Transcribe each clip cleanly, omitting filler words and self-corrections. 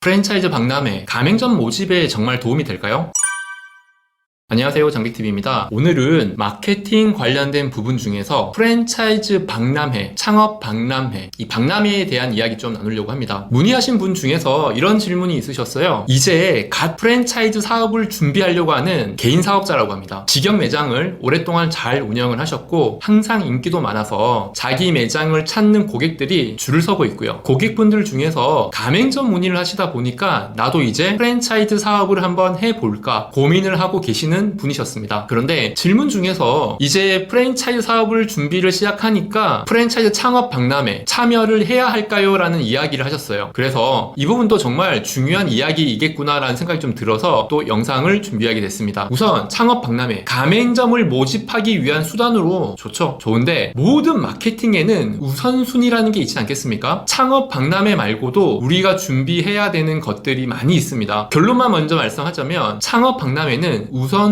프랜차이즈 박람회, 가맹점 모집에 정말 도움이 될까요? 안녕하세요, 장빅TV입니다. 오늘은 마케팅 관련된 부분 중에서 프랜차이즈 박람회, 창업 박람회, 이 박람회에 대한 이야기 좀 나누려고 합니다. 문의하신 분 중에서 이런 질문이 있으셨어요. 이제 갓 프랜차이즈 사업을 준비하려고 하는 개인 사업자라고 합니다. 직영 매장을 오랫동안 잘 운영을 하셨고 항상 인기도 많아서 자기 매장을 찾는 고객들이 줄을 서고 있고요. 고객분들 중에서 가맹점 문의를 하시다 보니까 나도 이제 프랜차이즈 사업을 한번 해볼까 고민을 하고 계시는 분이셨습니다. 그런데 질문 중에서 이제 프랜차이즈 사업을 준비를 시작하니까 프랜차이즈 창업 박람회 참여를 해야 할까요? 라는 이야기를 하셨어요. 그래서 이 부분도 정말 중요한 이야기이겠구나 라는 생각이 좀 들어서 또 영상을 준비하게 됐습니다. 우선 창업 박람회, 가맹점을 모집하기 위한 수단으로 좋죠. 좋은데 모든 마케팅에는 우선순위라는 게 있지 않겠습니까? 창업 박람회 말고도 우리가 준비해야 되는 것들이 많이 있습니다. 결론만 먼저 말씀하자면 창업 박람회는 우선순위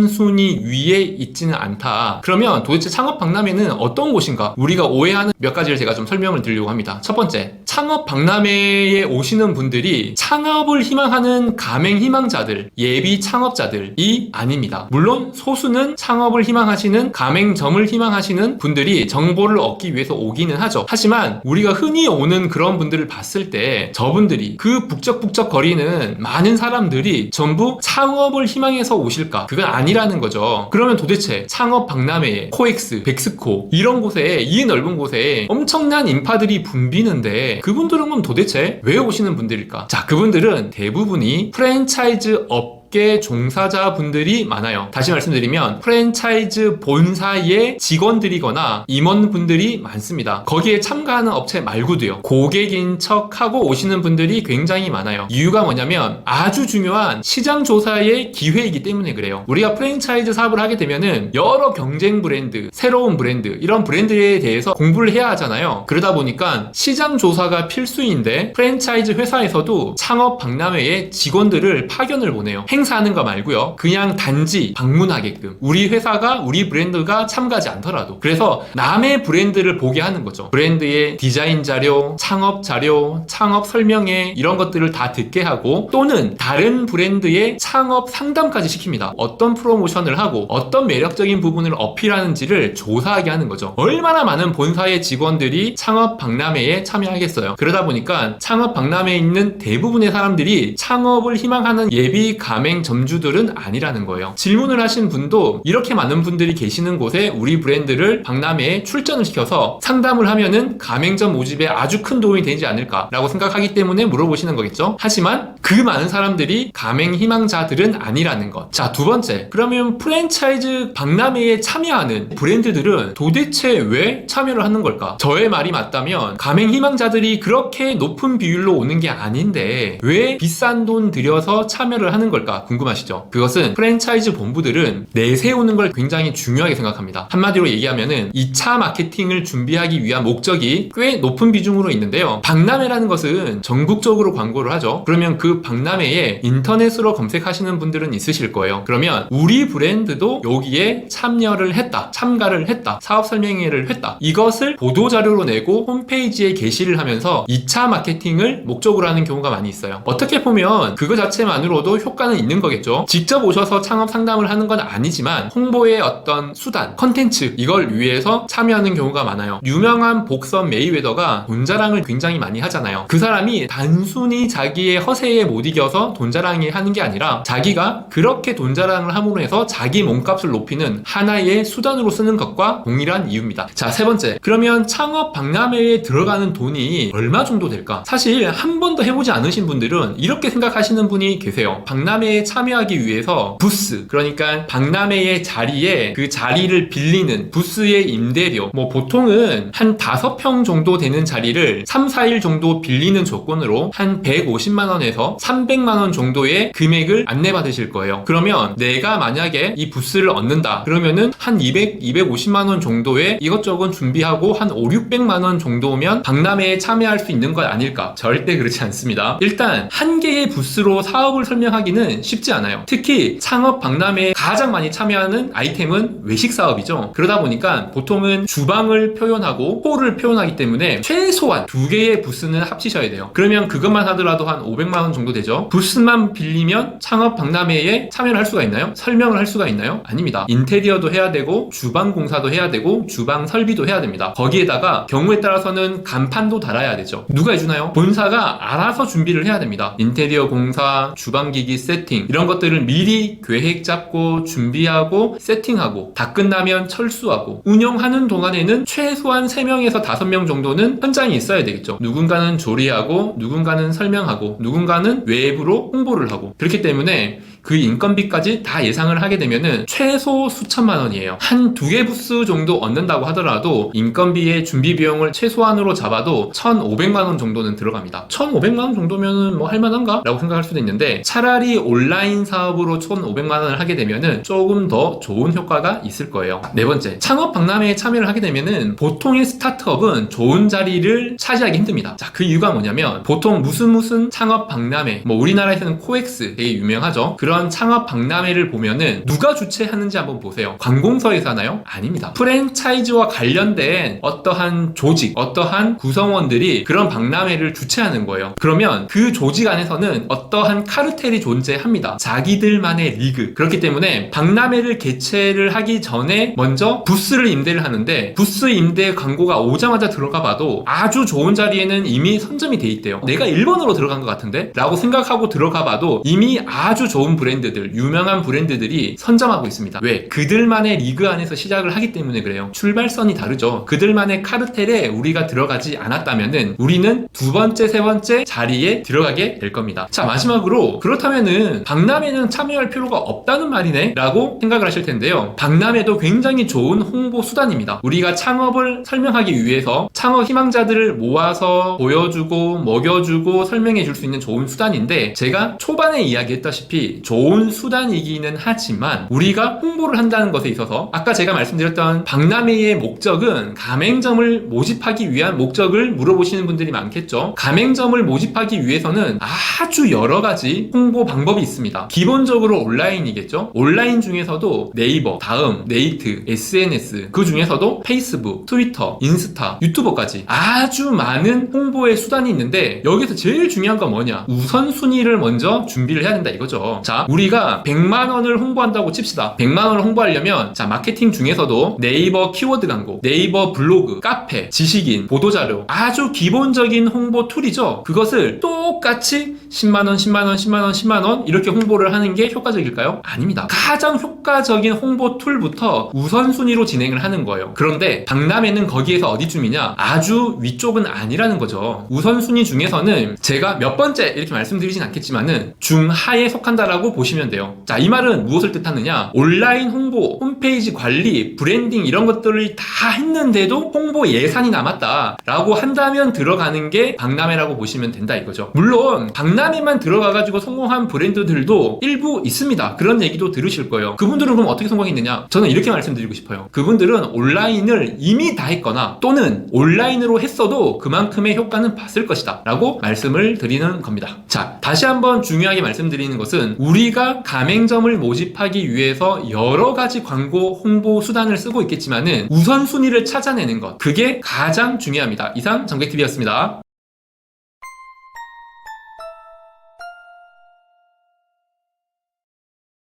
위에 있지는 않다. 그러면 도대체 창업 박람회는 어떤 곳인가? 우리가 오해하는 몇 가지를 제가 좀 설명을 드리려고 합니다. 첫 번째, 창업 박람회에 오시는 분들이 창업을 희망하는 가맹 희망자들, 예비 창업자들이 아닙니다. 물론 소수는 창업을 희망하시는 가맹점을 희망하시는 분들이 정보를 얻기 위해서 오기는 하죠. 하지만 우리가 흔히 오는 그런 분들을 봤을 때 저분들이 그 북적북적 거리는 많은 사람들이 전부 창업을 희망해서 오실까? 그건 아니라는 거죠. 그러면 도대체 창업 박람회에 코엑스, 백스코 이런 곳에, 이 넓은 곳에 엄청난 인파들이 붐비는데 그분들은 그럼 도대체 왜 오시는 분들일까? 자, 그분들은 대부분이 프랜차이즈 업계 종사자분들이 많아요. 다시 말씀드리면 프랜차이즈 본사의 직원들이거나 임원분들이 많습니다. 거기에 참가하는 업체 말고도요. 고객인 척하고 오시는 분들이 굉장히 많아요. 이유가 뭐냐면 아주 중요한 시장 조사의 기회이기 때문에 그래요. 우리가 프랜차이즈 사업을 하게 되면은 여러 경쟁 브랜드, 새로운 브랜드, 이런 브랜드에 대해서 공부를 해야 하잖아요. 그러다 보니까 시장 조사가 필수인데 프랜차이즈 회사에서도 창업 박람회에 직원들을 파견을 보내요. 행사하는 거 말고요. 그냥 단지 방문하게끔. 우리 회사가, 우리 브랜드가 참가하지 않더라도. 그래서 남의 브랜드를 보게 하는 거죠. 브랜드의 디자인 자료, 창업 자료, 창업 설명회 이런 것들을 다 듣게 하고 또는 다른 브랜드의 창업 상담까지 시킵니다. 어떤 프로모션을 하고 어떤 매력적인 부분을 어필하는지를 조사하게 하는 거죠. 얼마나 많은 본사의 직원들이 창업 박람회에 참여하겠어요. 그러다 보니까 창업 박람회에 있는 대부분의 사람들이 창업을 희망하는 예비 가맹 점주들은 아니라는 거예요. 질문을 하신 분도 이렇게 많은 분들이 계시는 곳에 우리 브랜드를 박람회에 출전을 시켜서 상담을 하면은 가맹점 모집에 아주 큰 도움이 되지 않을까라고 생각하기 때문에 물어보시는 거겠죠. 하지만 그 많은 사람들이 가맹 희망자들은 아니라는 것. 자, 두 번째, 그러면 프랜차이즈 박람회에 참여하는 브랜드들은 도대체 왜 참여를 하는 걸까? 저의 말이 맞다면 가맹 희망자들이 그렇게 높은 비율로 오는 게 아닌데 왜 비싼 돈 들여서 참여를 하는 걸까? 궁금하시죠? 그것은 프랜차이즈 본부들은 내세우는 걸 굉장히 중요하게 생각합니다. 한마디로 얘기하면은 2차 마케팅을 준비하기 위한 목적이 꽤 높은 비중으로 있는데요. 박람회라는 것은 전국적으로 광고를 하죠. 그러면 그 박람회에 인터넷으로 검색하시는 분들은 있으실 거예요. 그러면 우리 브랜드도 여기에 참여를 했다, 참가를 했다, 사업 설명회를 했다. 이것을 보도자료로 내고 홈페이지에 게시를 하면서 2차 마케팅을 목적으로 하는 경우가 많이 있어요. 어떻게 보면 그거 자체만으로도 효과는 있는 거겠죠. 직접 오셔서 창업 상담을 하는 건 아니지만 홍보의 어떤 수단, 컨텐츠 이걸 위해서 참여하는 경우가 많아요. 유명한 복선 메이웨더가 돈 자랑을 굉장히 많이 하잖아요. 그 사람이 단순히 자기의 허세에 못 이겨서 돈 자랑을 하는 게 아니라 자기가 그렇게 돈 자랑을 함으로 해서 자기 몸값을 높이는 하나의 수단으로 쓰는 것과 동일한 이유입니다. 자, 세 번째, 그러면 창업 박람회에 들어가는 돈이 얼마 정도 될까? 사실 한 번도 해보지 않으신 분들은 이렇게 생각하시는 분이 계세요. 박람회에 참여하기 위해서 부스, 그러니까 박람회의 자리에 그 자리를 빌리는 부스의 임대료, 뭐 보통은 한 5평 정도 되는 자리를 3, 4일 정도 빌리는 조건으로 한 150만원에서 300만원 정도의 금액을 안내받으실 거예요. 그러면 내가 만약에 이 부스를 얻는다 그러면은 한 250만원 정도의 이것저것 준비하고 한 5, 600만원 정도면 박람회에 참여할 수 있는 것 아닐까? 절대 그렇지 않습니다. 일단 한 개의 부스로 사업을 설명하기는 쉽지 않아요. 특히 창업 박람회에 가장 많이 참여하는 아이템은 외식 사업이죠. 그러다 보니까 보통은 주방을 표현하고 홀을 표현하기 때문에 최소한 2개의 부스는 합치셔야 돼요. 그러면 그것만 하더라도 한 500만 원 정도 되죠. 부스만 빌리면 창업 박람회에 참여를 할 수가 있나요? 설명을 할 수가 있나요? 아닙니다. 인테리어도 해야 되고 주방 공사도 해야 되고 주방 설비도 해야 됩니다. 거기에다가 경우에 따라서는 간판도 달아야 되죠. 누가 해주나요? 본사가 알아서 준비를 해야 됩니다. 인테리어 공사, 주방기기 세팅 이런 것들을 미리 계획 잡고 준비하고 세팅하고 다 끝나면 철수하고 운영하는 동안에는 최소한 3명에서 5명 정도는 현장에 있어야 되겠죠. 누군가는 조리하고 누군가는 설명하고 누군가는 외부로 홍보를 하고 그렇기 때문에 그 인건비까지 다 예상을 하게 되면은 최소 수천만 원이에요. 한 2개 부스 정도 얻는다고 하더라도 인건비의 준비 비용을 최소한으로 잡아도 1,500만 원 정도는 들어갑니다. 1,500만 원 정도면은 뭐 할만한가? 라고 생각할 수도 있는데 차라리 온라인 사업으로 1,500만 원을 하게 되면은 조금 더 좋은 효과가 있을 거예요. 네 번째, 창업 박람회에 참여를 하게 되면은 보통의 스타트업은 좋은 자리를 차지하기 힘듭니다. 자, 그 이유가 뭐냐면 보통 무슨 창업 박람회, 뭐 우리나라에서는 코엑스 되게 유명하죠. 그런 창업 박람회를 보면은 누가 주최하는지 한번 보세요. 관공서에서 하나요? 아닙니다. 프랜차이즈와 관련된 어떠한 조직, 어떠한 구성원들이 그런 박람회를 주최하는 거예요. 그러면 그 조직 안에서는 어떠한 카르텔이 존재합니다. 자기들만의 리그. 그렇기 때문에 박람회를 개최를 하기 전에 먼저 부스를 임대를 하는데 부스 임대 광고가 오자마자 들어가 봐도 아주 좋은 자리에는 이미 선점이 돼 있대요. 내가 1번으로 들어간 것 같은데? 라고 생각하고 들어가 봐도 이미 아주 좋은 브랜드들, 유명한 브랜드들이 선점하고 있습니다. 왜? 그들만의 리그 안에서 시작을 하기 때문에 그래요. 출발선이 다르죠. 그들만의 카르텔에 우리가 들어가지 않았다면은 우리는 2번째, 3번째 자리에 들어가게 될 겁니다. 자, 마지막으로 그렇다면은 박람회는 참여할 필요가 없다는 말이네? 라고 생각을 하실 텐데요. 박람회도 굉장히 좋은 홍보 수단입니다. 우리가 창업을 설명하기 위해서 창업 희망자들을 모아서 보여주고 먹여주고 설명해 줄 수 있는 좋은 수단인데 제가 초반에 이야기했다시피 좋은 수단이기는 하지만 우리가 홍보를 한다는 것에 있어서 아까 제가 말씀드렸던 박람회의 목적은 가맹점을 모집하기 위한 목적을 물어보시는 분들이 많겠죠. 가맹점을 모집하기 위해서는 아주 여러 가지 홍보 방법이 있습니다. 기본적으로 온라인이겠죠. 온라인 중에서도 네이버, 다음, 네이트, SNS 그 중에서도 페이스북, 트위터, 인스타, 유튜버까지 아주 많은 홍보의 수단이 있는데 여기서 제일 중요한 건 뭐냐? 우선순위를 먼저 준비를 해야 된다 이거죠. 자, 우리가 100만 원을 홍보한다고 칩시다. 100만 원을 홍보하려면 자, 마케팅 중에서도 네이버 키워드 광고, 네이버 블로그, 카페, 지식인, 보도자료 아주 기본적인 홍보 툴이죠. 그것을 똑같이 10만원, 10만원, 10만원, 10만원 이렇게 홍보를 하는 게 효과적일까요? 아닙니다. 가장 효과적인 홍보 툴부터 우선순위로 진행을 하는 거예요. 그런데 박람회는 거기에서 어디쯤이냐? 아주 위쪽은 아니라는 거죠. 우선순위 중에서는 제가 몇 번째 이렇게 말씀드리진 않겠지만은 중하에 속한다라고 보시면 돼요. 자, 이 말은 무엇을 뜻하느냐? 온라인 홍보, 홈페이지 관리, 브랜딩 이런 것들을 다 했는데도 홍보 예산이 남았다라고 한다면 들어가는 게 박람회라고 보시면 된다 이거죠. 물론 박람회만 들어가가지고 성공한 브랜드들도 일부 있습니다. 그런 얘기도 들으실 거예요. 그분들은 그럼 어떻게 성공했느냐? 저는 이렇게 말씀드리고 싶어요. 그분들은 온라인을 이미 다 했거나 또는 온라인으로 했어도 그만큼의 효과는 봤을 것이다 라고 말씀을 드리는 겁니다. 자, 다시 한번 중요하게 말씀드리는 것은 우리가 가맹점을 모집하기 위해서 여러 가지 광고 홍보 수단을 쓰고 있겠지만은 우선순위를 찾아내는 것 그게 가장 중요합니다. 이상 정백TV였습니다.